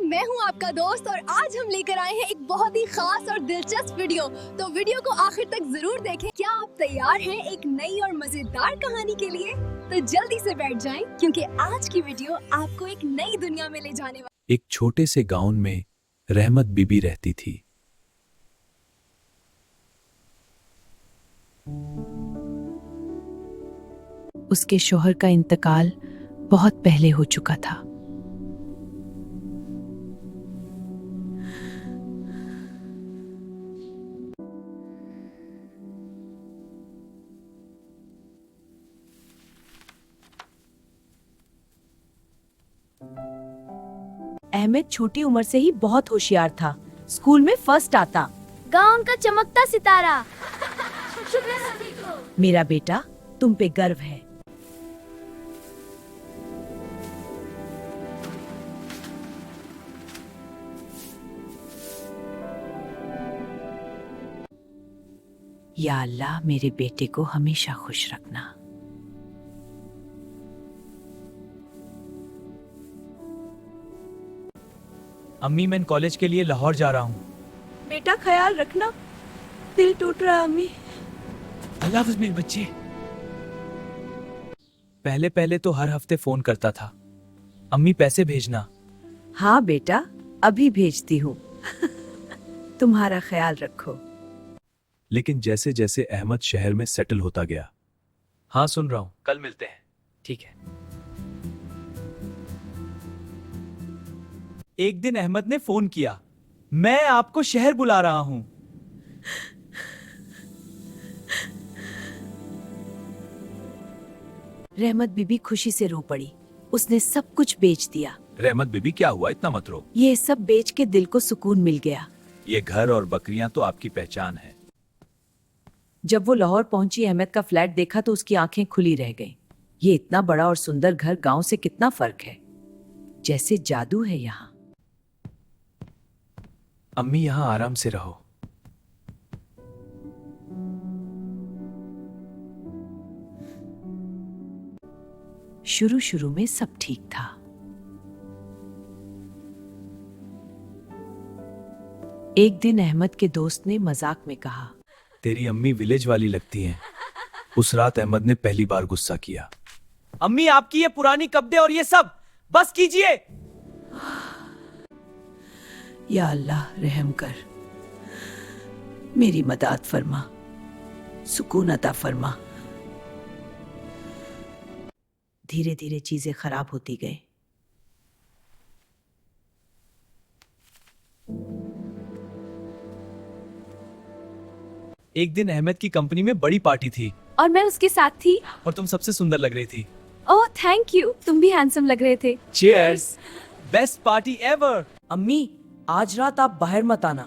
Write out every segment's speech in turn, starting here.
मैं हूं आपका दोस्त और आज हम लेकर आए हैं एक बहुत ही खास और दिलचस्प वीडियो। तो वीडियो को आखिर तक जरूर देखें। क्या आप तैयार हैं एक नई और मजेदार कहानी के लिए? तो जल्दी से बैठ जाएं क्योंकि आज की वीडियो आपको एक नई दुनिया में ले जाने वाली। एक छोटे से गांव में रहमत बीबी रहती थी। उसके शौहर का इंतकाल बहुत पहले हो चुका था। अहमद छोटी उम्र से ही बहुत होशियार था। स्कूल में फर्स्ट आता। गाँव का चमकता सितारा। मेरा बेटा तुम पे गर्व है। या अल्लाह मेरे बेटे को हमेशा खुश रखना। अम्मी मैं कॉलेज के लिए लाहौर जा रहा हूँ। बेटा ख्याल रखना, दिल टूट रहा अम्मी। अल्लाह हाफ़िज़ मेरे बच्चे। पहले पहले तो हर हफ्ते फोन करता था, अम्मी पैसे भेजना। हाँ बेटा अभी भेजती हूँ। तुम्हारा ख्याल रखो। लेकिन जैसे जैसे अहमद शहर में सेटल होता गया। हाँ सुन रहा हूँ, कल मिलते हैं। ठीक है। एक दिन अहमद ने फोन किया, मैं आपको शहर बुला रहा हूँ। रहमत बीबी खुशी से रो पड़ी। उसने सब कुछ बेच दिया। रहमत बीबी क्या हुआ, इतना मत रो। ये सब बेच के दिल को सुकून मिल गया। ये घर और बकरियां तो आपकी पहचान है। जब वो लाहौर पहुंची, अहमद का फ्लैट देखा तो उसकी आंखें खुली रह गईं। ये इतना बड़ा और सुंदर घर गांव से कितना फर्क है, जैसे जादू है यहाँ। अम्मी यहाँ आराम से रहो। शुरू शुरू में सब ठीक था। एक दिन अहमद के दोस्त ने मजाक में कहा, तेरी अम्मी विलेज वाली लगती हैं। उस रात अहमद ने पहली बार गुस्सा किया। अम्मी आपकी ये पुरानी कपड़े और ये सब बस कीजिए। या अल्लाह रहम कर, मेरी मदद फरमा, सुकून अता फरमा। धीरे धीरे चीजें खराब होती गई। एक दिन अहमद की कंपनी में बड़ी पार्टी थी और मैं उसके साथ थी। और तुम सबसे सुंदर लग रही थी। ओह थैंक यू, तुम भी हैंडसम लग रहे थे। चीयर्स। Best party ever. अम्मी आज रात आप बाहर मत आना।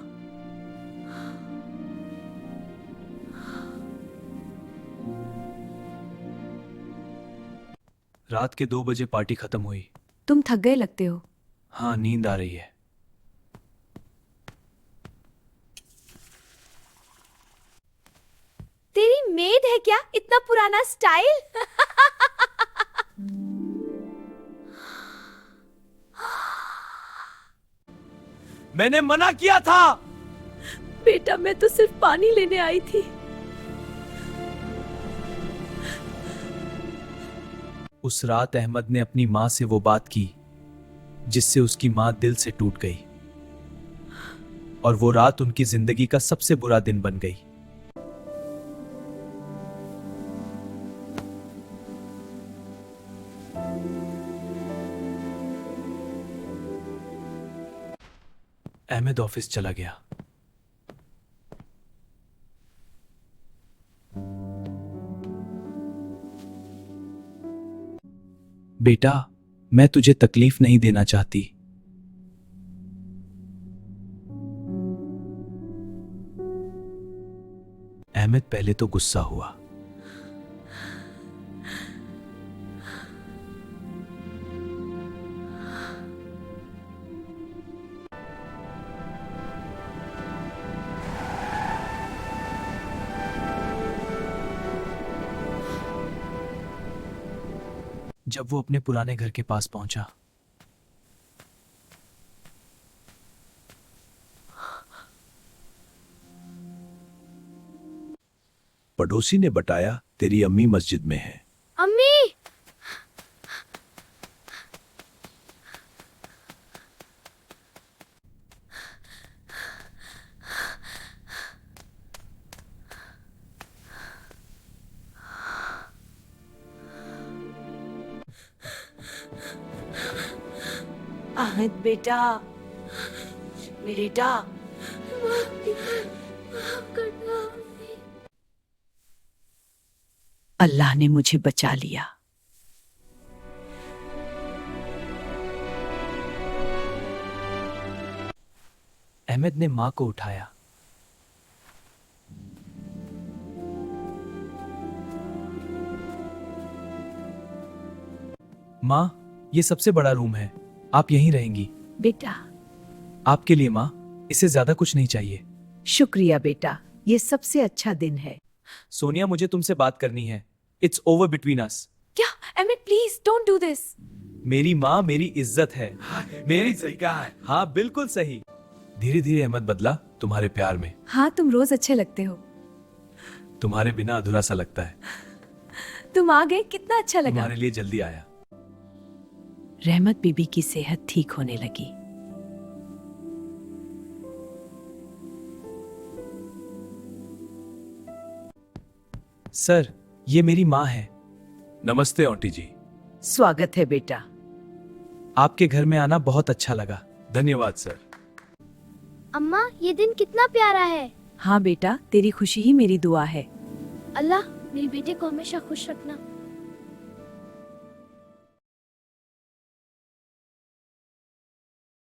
रात के 2 बजे पार्टी खत्म हुई। तुम थक गए लगते हो। हाँ नींद आ रही है। तेरी मेड है क्या, इतना पुराना स्टाइल? मैंने मना किया था। बेटा मैं तो सिर्फ पानी लेने आई थी। उस रात अहमद ने अपनी माँ से वो बात की जिससे उसकी माँ दिल से टूट गई, और वो रात उनकी जिंदगी का सबसे बुरा दिन बन गई। अहमद ऑफिस चला गया। बेटा मैं तुझे तकलीफ नहीं देना चाहती। अहमद पहले तो गुस्सा हुआ, जब वो अपने पुराने घर के पास पहुंचा पड़ोसी ने बताया तेरी अम्मी मस्जिद में है। अम्मी। अहमद बेटा, बेटा। अल्लाह ने मुझे बचा लिया। अहमद ने माँ को उठाया। माँ, ये सबसे बड़ा रूम है, आप यहीं रहेंगी। बेटा। आपके लिए माँ, इससे ज्यादा कुछ नहीं चाहिए। शुक्रिया बेटा, ये सबसे अच्छा दिन है। सोनिया, मुझे तुमसे बात करनी है। It's over between us. क्या? Amit please don't do this. मेरी माँ मेरी इज्जत है। मेरी सही कहा है। हाँ बिल्कुल सही। धीरे धीरे अहमद बदला तुम्हारे प्यार में। हाँ, तुम रोज अच्छे लगते हो। तुम्हारे बिना अधूरा सा लगता है। तुम आ गए, कितना अच्छा लगा। तुम्हारे लिए जल्दी आया। रहमत बीबी की सेहत ठीक होने लगी। सर, ये मेरी माँ है। नमस्ते आंटी जी। स्वागत है बेटा। आपके घर में आना बहुत अच्छा लगा। धन्यवाद सर। अम्मा, ये दिन कितना प्यारा है। हाँ बेटा, तेरी खुशी ही मेरी दुआ है। अल्लाह मेरे बेटे को हमेशा खुश रखना।